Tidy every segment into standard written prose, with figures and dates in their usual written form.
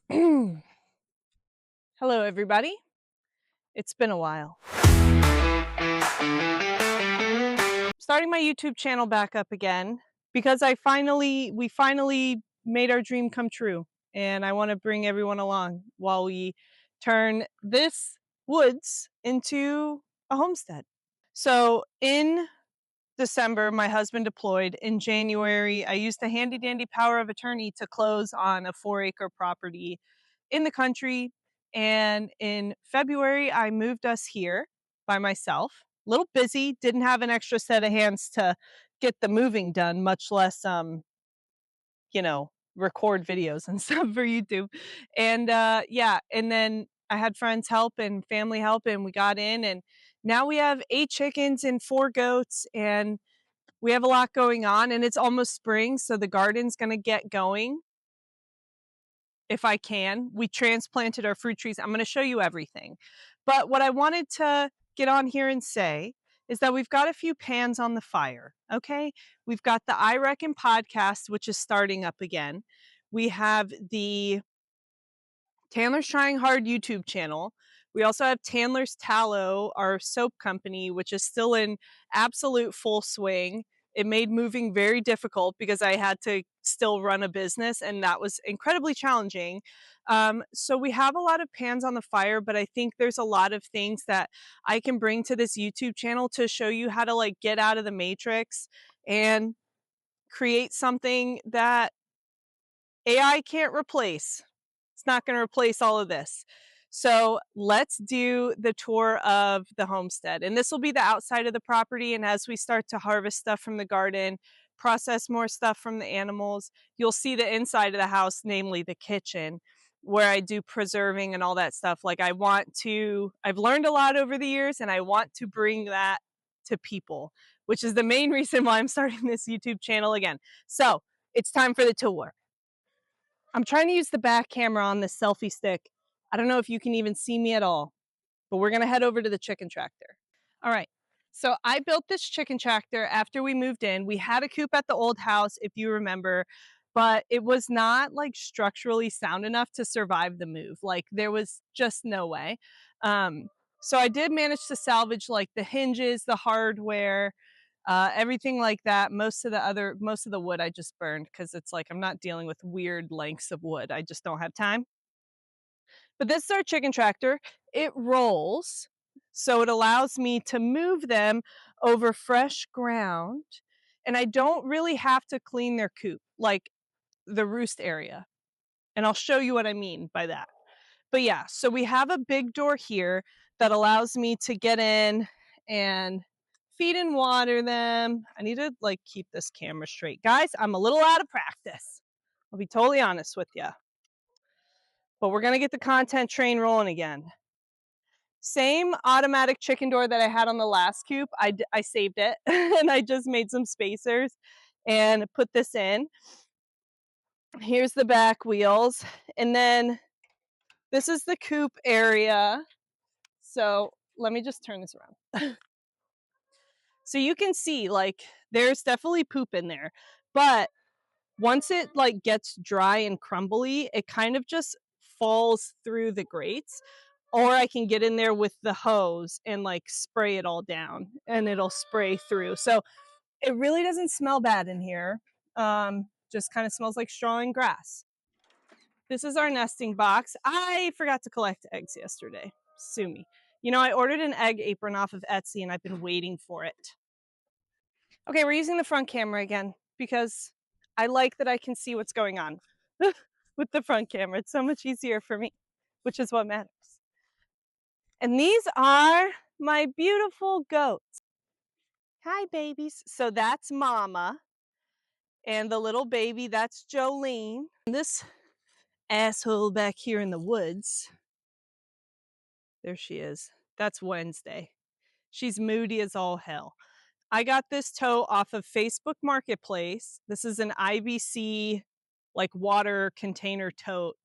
Hello, everybody. It's been a while. Starting my YouTube channel back up again because we finally made our dream come true. And I want to bring everyone along while we turn this woods into a homestead. So in December, my husband deployed. In January, I used the handy dandy power of attorney to close on a 4-acre property in the country. And in February, I moved us here by myself. A little busy, didn't have an extra set of hands to get the moving done, much less, record videos and stuff for YouTube. And yeah, and then I had friends help and family help, and we got in, and now we have 8 chickens and 4 goats, and we have a lot going on, and it's almost spring, so the garden's gonna get going if I can. We transplanted our fruit trees. I'm gonna show you everything. But what I wanted to get on here and say is that we've got a few pans on the fire, okay? We've got the I Reckon podcast, which is starting up again. We have the Tandler's Trying Hard YouTube channel. We also have Tandler's Tallow, our soap company, which is still in absolute full swing. It made moving very difficult because I had to still run a business, and that was incredibly challenging. So we have a lot of pans on the fire, but I think there's a lot of things that I can bring to this YouTube channel to show you how to like get out of the matrix and create something that AI can't replace. It's not going to replace all of this. So let's do the tour of the homestead. And this will be the outside of the property. And as we start to harvest stuff from the garden, process more stuff from the animals, you'll see the inside of the house, namely the kitchen, where I do preserving and all that stuff. Like I've learned a lot over the years, and I want to bring that to people, which is the main reason why I'm starting this YouTube channel again. So it's time for the tour. I'm trying to use the back camera on this selfie stick. I don't know if you can even see me at all, but we're going to head over to the chicken tractor. All right. So I built this chicken tractor after we moved in. We had a coop at the old house, if you remember, but it was not like structurally sound enough to survive the move. Like there was just no way. So I did manage to salvage like the hinges, the hardware, everything like that. Most of the wood I just burned because it's like I'm not dealing with weird lengths of wood. I just don't have time. But this is our chicken tractor. It rolls, so it allows me to move them over fresh ground, and I don't really have to clean their coop, like the roost area. And I'll show you what I mean by that. But yeah, so we have a big door here that allows me to get in and feed and water them. I need to like keep this camera straight. Guys, I'm a little out of practice. I'll be totally honest with you. But we're going to get the content train rolling again. Same automatic chicken door that I had on the last coop. I saved it and I just made some spacers and put this in. Here's the back wheels. And then this is the coop area. So let me just turn this around. So you can see like there's definitely poop in there, but once it like gets dry and crumbly, it kind of just falls through the grates. Or I can get in there with the hose and like spray it all down and it'll spray through. So it really doesn't smell bad in here. Just kind of smells like straw and grass. This is our nesting box. I forgot to collect eggs yesterday. Sue me. You know, I ordered an egg apron off of Etsy and I've been waiting for it. Okay, we're using the front camera again because I like that I can see what's going on with the front camera. It's so much easier for me, which is what matters. And these are my beautiful goats. Hi, babies. So that's Mama. And the little baby, that's Jolene. And this asshole back here in the woods, there she is. That's Wednesday. She's moody as all hell. I got this tote off of Facebook Marketplace. This is an IBC like water container tote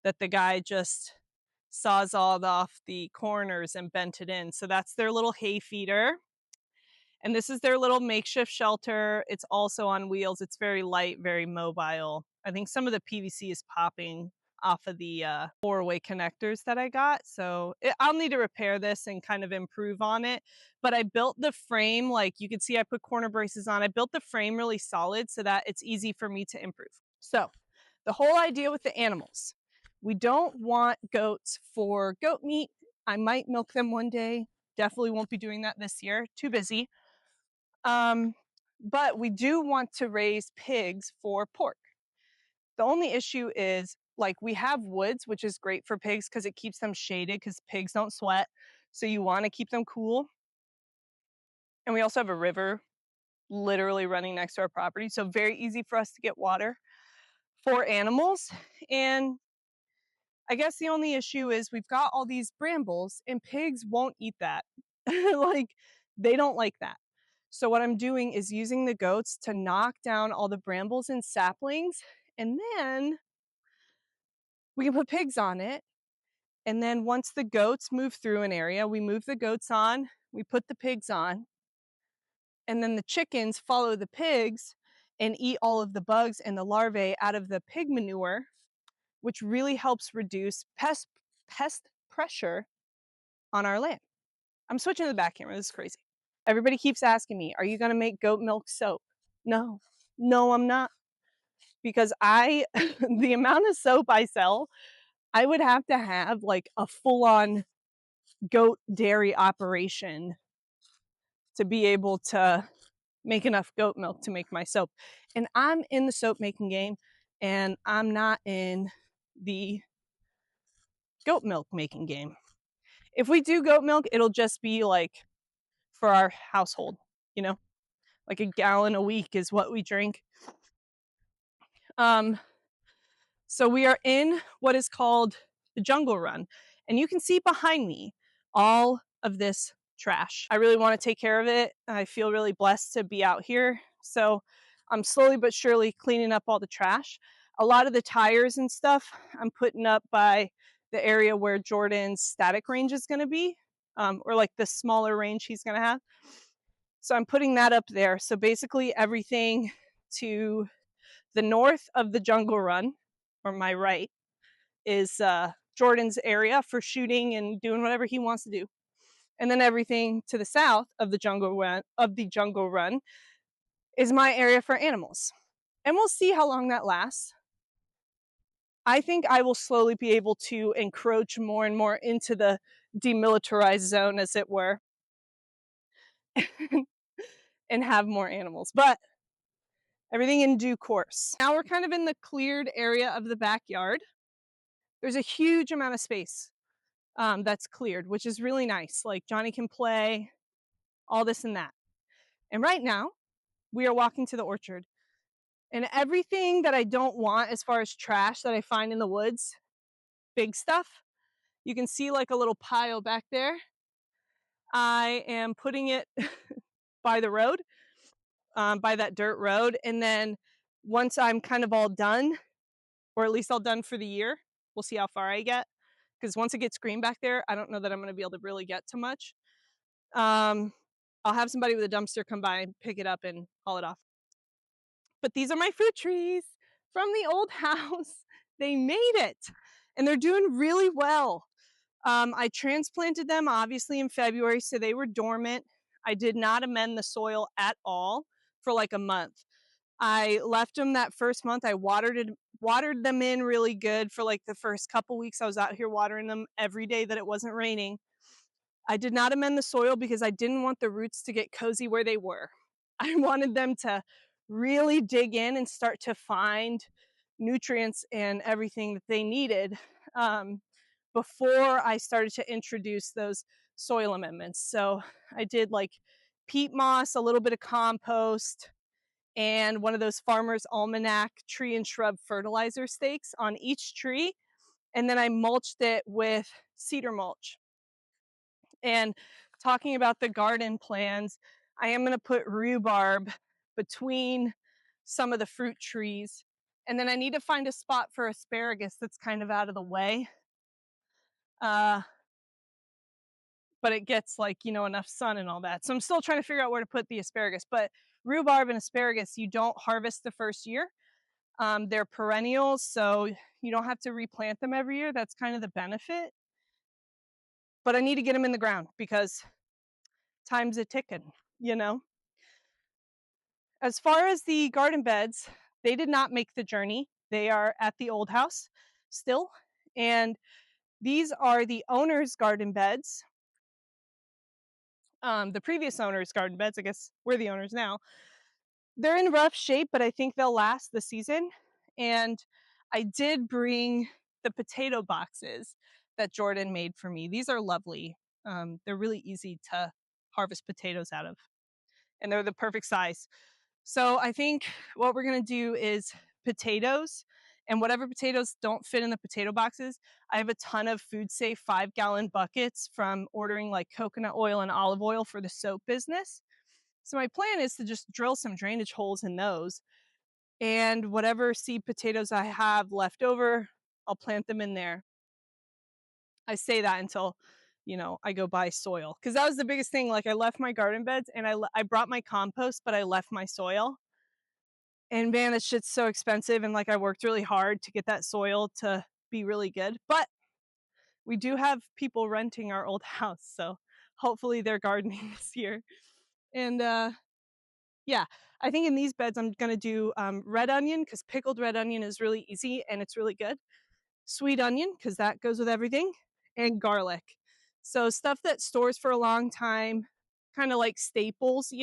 that the guy just sawzalled off the corners and bent it in. So that's their little hay feeder. And this is their little makeshift shelter. It's also on wheels. It's very light, very mobile. I think some of the PVC is popping off of the, four-way connectors that I got, so I'll need to repair this and kind of improve on it, but I built the frame, like, you can see I put corner braces on. I built the frame really solid so that it's easy for me to improve. So, the whole idea with the animals, we don't want goats for goat meat. I might milk them one day. Definitely won't be doing that this year. Too busy. Um, but we do want to raise pigs for pork. The only issue is, like, we have woods, which is great for pigs because it keeps them shaded because pigs don't sweat. So you want to keep them cool. And we also have a river literally running next to our property. So very easy for us to get water for animals. And I guess the only issue is we've got all these brambles and pigs won't eat that. Like, they don't like that. So what I'm doing is using the goats to knock down all the brambles and saplings, and then we can put pigs on it. And then once the goats move through an area, we move the goats on, we put the pigs on, and then the chickens follow the pigs and eat all of the bugs and the larvae out of the pig manure, which really helps reduce pest pressure on our land. I'm switching to the back camera. This is crazy. Everybody keeps asking me, are you going to make goat milk soap? No, no, I'm not. Because the amount of soap I sell, I would have to have like a full on goat dairy operation to be able to make enough goat milk to make my soap. And I'm in the soap making game, and I'm not in the goat milk making game. If we do goat milk, it'll just be like for our household, you know, like a gallon a week is what we drink. So we are in what is called the jungle run, and you can see behind me all of this trash. I really want to take care of it. I feel really blessed to be out here. So I'm slowly but surely cleaning up all the trash. A lot of the tires and stuff I'm putting up by the area where Jordan's static range is going to be, or like the smaller range he's going to have. So I'm putting that up there. So basically everything to the north of the jungle run, or my right, is Jordan's area for shooting and doing whatever he wants to do. And then everything to the south of the jungle run is my area for animals. And we'll see how long that lasts. I think I will slowly be able to encroach more and more into the demilitarized zone, as it were, and have more animals. But everything in due course. Now we're kind of in the cleared area of the backyard. There's a huge amount of space that's cleared, which is really nice. Like, Johnny can play, all this and that. And right now, we are walking to the orchard. And everything that I don't want as far as trash that I find in the woods, big stuff, you can see like a little pile back there. I am putting it by the road, by that dirt road. And then once I'm kind of all done, or at least all done for the year, we'll see how far I get. Because once it gets green back there, I don't know that I'm going to be able to really get to much. I'll have somebody with a dumpster come by and pick it up and haul it off. But these are my fruit trees from the old house. They made it, and they're doing really well. I transplanted them obviously in February, so they were dormant. I did not amend the soil at all for like a month. I left them that first month. I watered them in really good for like the first couple weeks. I was out here watering them every day that it wasn't raining. I did not amend the soil because I didn't want the roots to get cozy where they were. I wanted them to really dig in and start to find nutrients and everything that they needed before I started to introduce those soil amendments. So I did like peat moss, a little bit of compost, and one of those Farmer's Almanac tree and shrub fertilizer stakes on each tree. And then I mulched it with cedar mulch. And talking about the garden plans, I am going to put rhubarb between some of the fruit trees. And then I need to find a spot for asparagus that's kind of out of the way. But it gets like, you know, enough sun and all that. So I'm still trying to figure out where to put the asparagus. But rhubarb and asparagus, you don't harvest the first year. They're perennials, so you don't have to replant them every year. That's kind of the benefit. But I need to get them in the ground because time's a ticking, you know? As far as the garden beds, they did not make the journey. They are at the old house still. And these are the owner's garden beds. The previous owner's garden beds, I guess we're the owners now. They're in rough shape, but I think they'll last the season. And I did bring the potato boxes that Jordan made for me. These are lovely. They're really easy to harvest potatoes out of, and they're the perfect size. So I think what we're going to do is potatoes, and whatever potatoes don't fit in the potato boxes, I have a ton of food safe 5-gallon buckets from ordering like coconut oil and olive oil for the soap business. So my plan is to just drill some drainage holes in those, and whatever seed potatoes I have left over, I'll plant them in there. I say that until, I go buy soil, because that was the biggest thing. Like, I left my garden beds and I brought my compost, but I left my soil. And man, that shit's so expensive. And like, I worked really hard to get that soil to be really good. But we do have people renting our old house. So hopefully they're gardening this year. And yeah, I think in these beds, I'm going to do red onion, because pickled red onion is really easy and it's really good. Sweet onion, because that goes with everything. And garlic. So stuff that stores for a long time, kind of like staples,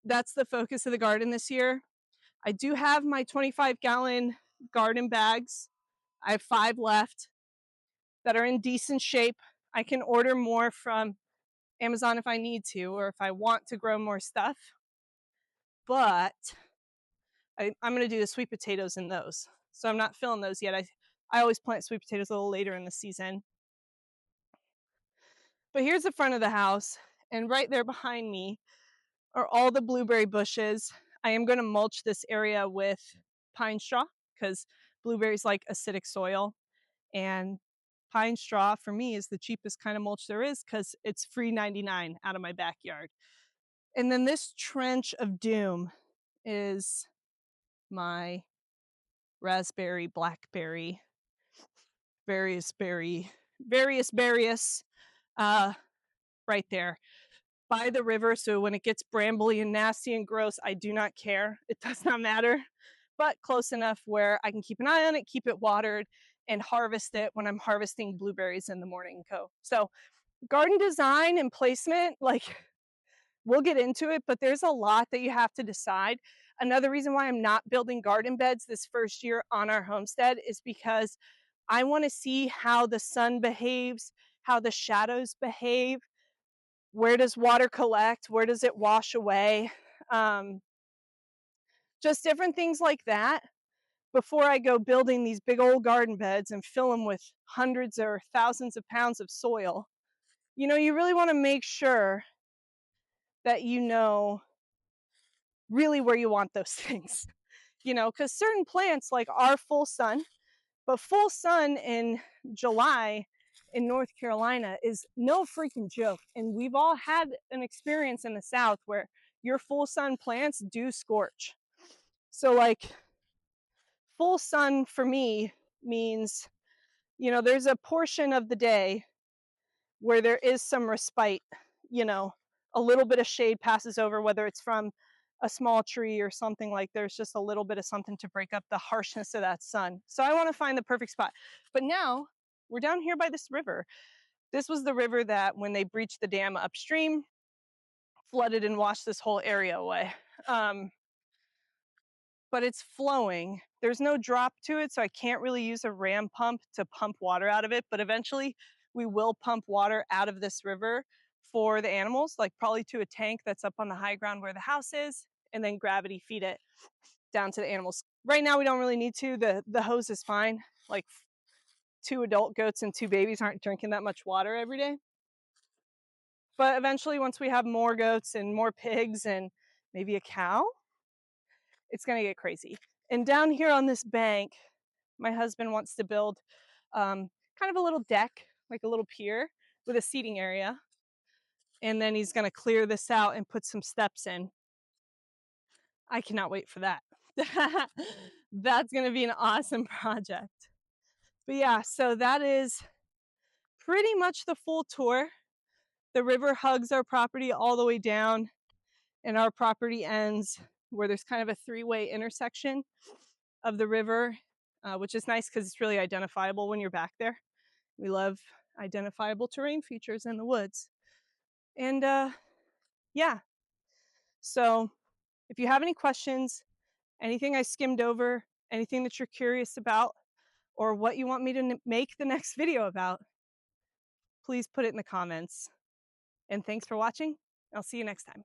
That's the focus of the garden this year. I do have my 25-gallon garden bags. I have 5 left that are in decent shape. I can order more from Amazon if I need to, or if I want to grow more stuff. But I'm going to do the sweet potatoes in those. So I'm not filling those yet. I always plant sweet potatoes a little later in the season. But here's the front of the house, and right there behind me are all the blueberry bushes. I am going to mulch this area with pine straw, because blueberries like acidic soil, and pine straw for me is the cheapest kind of mulch there is, because it's free 99 out of my backyard. And then this trench of doom is my raspberry, blackberry, various right there by the river. So when it gets brambly and nasty and gross, I do not care. It does not matter, but close enough where I can keep an eye on it, keep it watered, and harvest it when I'm harvesting blueberries in the morning. So garden design and placement, like, we'll get into it, but there's a lot that you have to decide. Another reason why I'm not building garden beds this first year on our homestead is because I want to see how the sun behaves, how the shadows behave, where does water collect, where does it wash away, just different things like that before I go building these big old garden beds and fill them with hundreds or thousands of pounds of soil. You really want to make sure that you know really where you want those things, because certain plants like are full sun, but full sun in July in North Carolina is no freaking joke. And we've all had an experience in the South where your full sun plants do scorch. So like, full sun for me means, there's a portion of the day where there is some respite, a little bit of shade passes over, whether it's from a small tree or something, like there's just a little bit of something to break up the harshness of that sun. So I want to find the perfect spot. But now we're down here by this river. This was the river that when they breached the dam upstream, flooded and washed this whole area away. But it's flowing. There's no drop to it, so I can't really use a ram pump to pump water out of it. But eventually we will pump water out of this river for the animals, like probably to a tank that's up on the high ground where the house is, and then gravity feed it down to the animals. Right now we don't really need to. The hose is fine. Like 2 adult goats and 2 babies aren't drinking that much water every day. But eventually, once we have more goats and more pigs and maybe a cow, it's going to get crazy. And down here on this bank, my husband wants to build kind of a little deck, like a little pier with a seating area. And then he's going to clear this out and put some steps in. I cannot wait for that. That's gonna be an awesome project. But yeah, so that is pretty much the full tour. The river hugs our property all the way down, and our property ends where there's kind of a three-way intersection of the river, which is nice because it's really identifiable when you're back there. We love identifiable terrain features in the woods. And yeah, so if you have any questions, anything I skimmed over, anything that you're curious about, or what you want me to make the next video about, please put it in the comments. And thanks for watching. I'll see you next time.